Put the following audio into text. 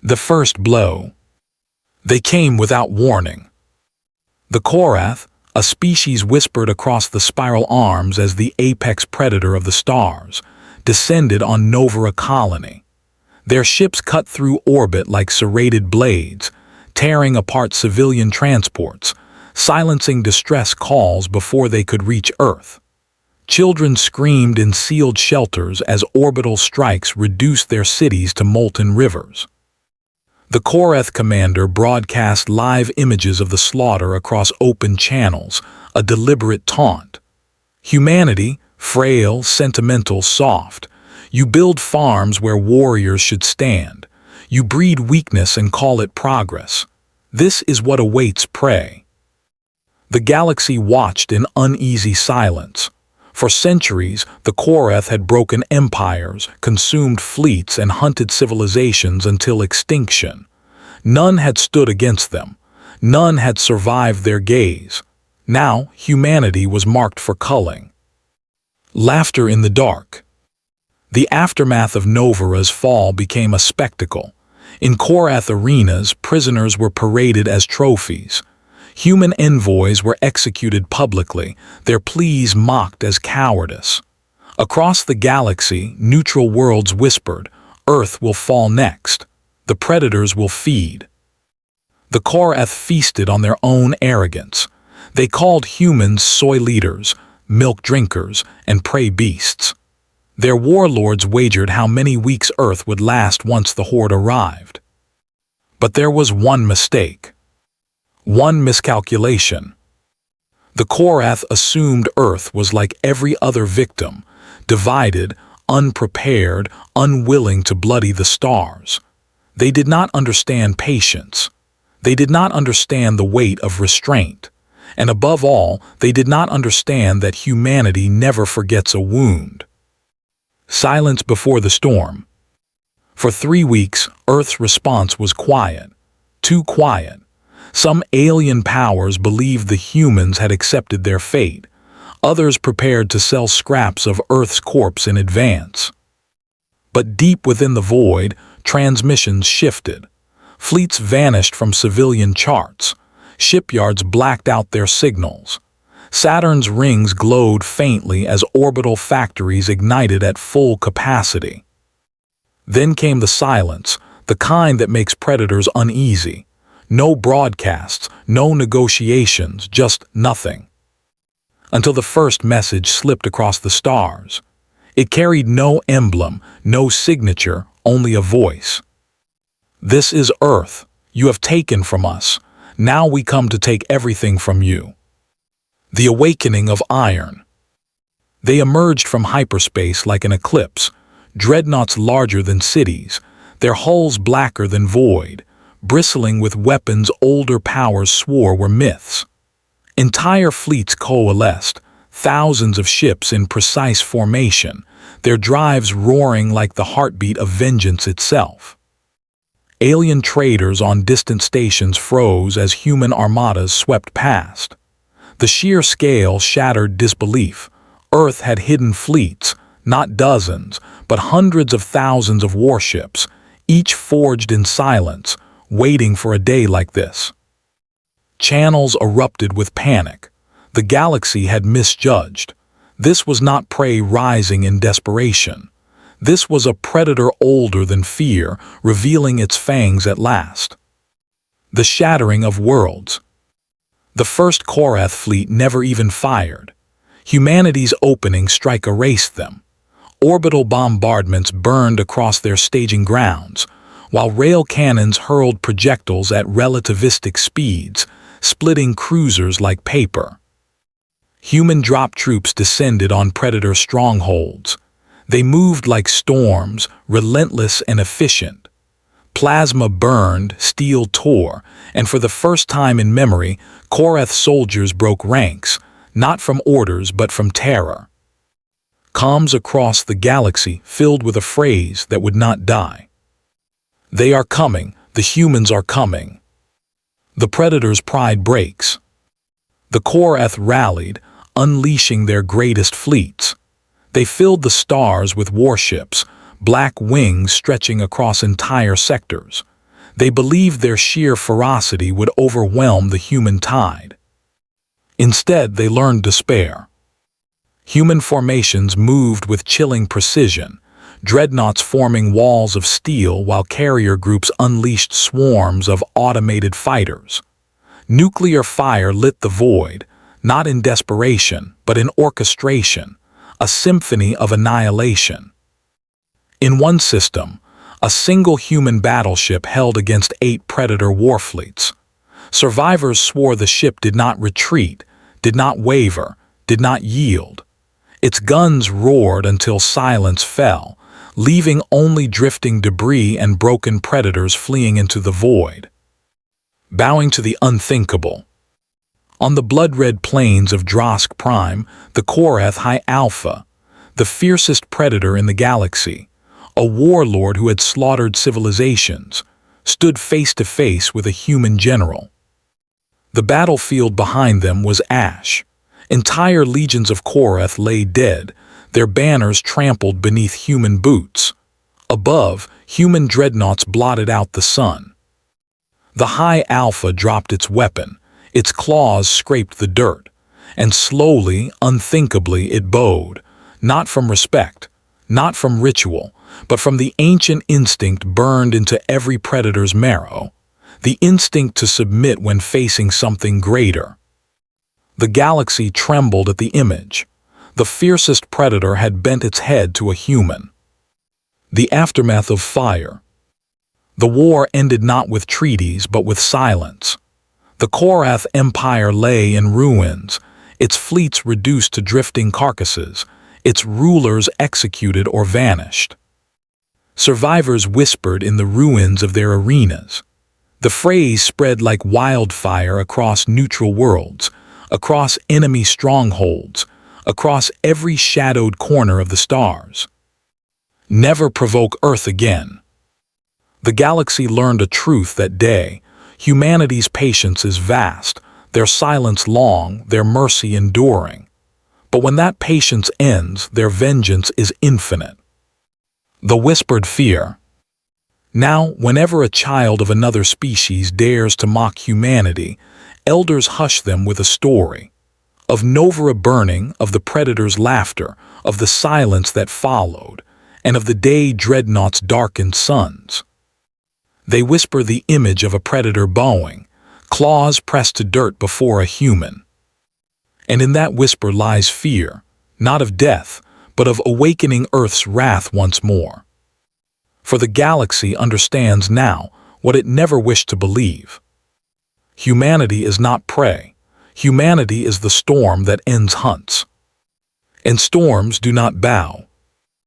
The first blow. They came without warning. The Korath, a species whispered across the spiral arms as the apex predator of the stars, descended on Novara colony. Their ships cut through orbit like serrated blades, tearing apart civilian transports, silencing distress calls before they could reach Earth. Children screamed in sealed shelters as orbital strikes reduced their cities to molten rivers. The Korath commander broadcast live images of the slaughter across open channels, a deliberate taunt. Humanity, frail, sentimental, soft. You build farms where warriors should stand. You breed weakness and call it progress. This is what awaits prey. The galaxy watched in uneasy silence. For centuries, the Korath had broken empires, consumed fleets, and hunted civilizations until extinction. None had stood against them. None had survived their gaze. Now, humanity was marked for culling. Laughter in the dark. The aftermath of Novara's fall became a spectacle. In Korath arenas, prisoners were paraded as trophies. Human envoys were executed publicly, their pleas mocked as cowardice. Across the galaxy, neutral worlds whispered, Earth will fall next. The predators will feed. The Korath feasted on their own arrogance. They called humans soy leaders, milk drinkers, and prey beasts. Their warlords wagered how many weeks Earth would last once the horde arrived. But there was one mistake. One miscalculation. The Korath assumed Earth was like every other victim, divided, unprepared, unwilling to bloody the stars. They did not understand patience. They did not understand the weight of restraint. And above all, they did not understand that humanity never forgets a wound. Silence before the storm. For 3 weeks, Earth's response was quiet. Too quiet. Some alien powers believed the humans had accepted their fate. Others prepared to sell scraps of Earth's corpse in advance. But deep within the void, transmissions shifted. Fleets vanished from civilian charts. Shipyards blacked out their signals. Saturn's rings glowed faintly as orbital factories ignited at full capacity. Then came the silence, the kind that makes predators uneasy. No broadcasts, no negotiations, just nothing. Until the first message slipped across the stars. It carried no emblem, no signature, only a voice. This is Earth. You have taken from us. Now we come to take everything from you. The awakening of iron. They emerged from hyperspace like an eclipse, dreadnoughts larger than cities, their hulls blacker than void, bristling with weapons older powers swore were myths. Entire fleets coalesced, thousands of ships in precise formation, their drives roaring like the heartbeat of vengeance itself. Alien traders on distant stations froze as human armadas swept past. The sheer scale shattered disbelief. Earth had hidden fleets, not dozens, but hundreds of thousands of warships, each forged in silence, waiting for a day like this. Channels erupted with panic. The galaxy had misjudged. This was not prey rising in desperation. This was a predator older than fear, revealing its fangs at last. The shattering of worlds. The first Korath fleet never even fired. Humanity's opening strike erased them. Orbital bombardments burned across their staging grounds, while rail cannons hurled projectiles at relativistic speeds, splitting cruisers like paper. Human drop troops descended on predator strongholds. They moved like storms, relentless and efficient. Plasma burned, steel tore, and for the first time in memory, Korath soldiers broke ranks, not from orders but from terror. Comms across the galaxy filled with a phrase that would not die. They are coming, the humans are coming. The predator's pride breaks. The Korath rallied, unleashing their greatest fleets. They filled the stars with warships, black wings stretching across entire sectors. They believed their sheer ferocity would overwhelm the human tide. Instead, they learned despair. Human formations moved with chilling precision, dreadnoughts forming walls of steel while carrier groups unleashed swarms of automated fighters. Nuclear fire lit the void, not in desperation, but in orchestration, a symphony of annihilation. In one system, a single human battleship held against 8 Predator warfleets. Survivors swore the ship did not retreat, did not waver, did not yield. Its guns roared until silence fell, leaving only drifting debris and broken Predators fleeing into the void. Bowing to the unthinkable. On the blood-red plains of Drosk Prime, the Korath High Alpha, the fiercest Predator in the galaxy, a warlord who had slaughtered civilizations, stood face-to-face with a human general. The battlefield behind them was ash. Entire legions of Korath lay dead, their banners trampled beneath human boots. Above, human dreadnoughts blotted out the sun. The High Alpha dropped its weapon, its claws scraped the dirt, and slowly, unthinkably it bowed, not from respect, not from ritual, but from the ancient instinct burned into every Predator's marrow, the instinct to submit when facing something greater. The galaxy trembled at the image. The fiercest Predator had bent its head to a human. The aftermath of fire. The war ended not with treaties but with silence. The Korath Empire lay in ruins, its fleets reduced to drifting carcasses, its rulers executed or vanished. Survivors whispered in the ruins of their arenas. The phrase spread like wildfire across neutral worlds, across enemy strongholds, across every shadowed corner of the stars. Never provoke Earth again. The galaxy learned a truth that day. Humanity's patience is vast, their silence long, their mercy enduring. But when that patience ends, their vengeance is infinite. The whispered fear. Now, whenever a child of another species dares to mock humanity, elders hush them with a story. Of Novara burning, of the Predator's laughter, of the silence that followed, and of the day dreadnoughts darkened suns. They whisper the image of a Predator bowing, claws pressed to dirt before a human. And in that whisper lies fear, not of death, but of awakening Earth's wrath once more. For the galaxy understands now what it never wished to believe. Humanity is not prey. Humanity is the storm that ends hunts. And storms do not bow,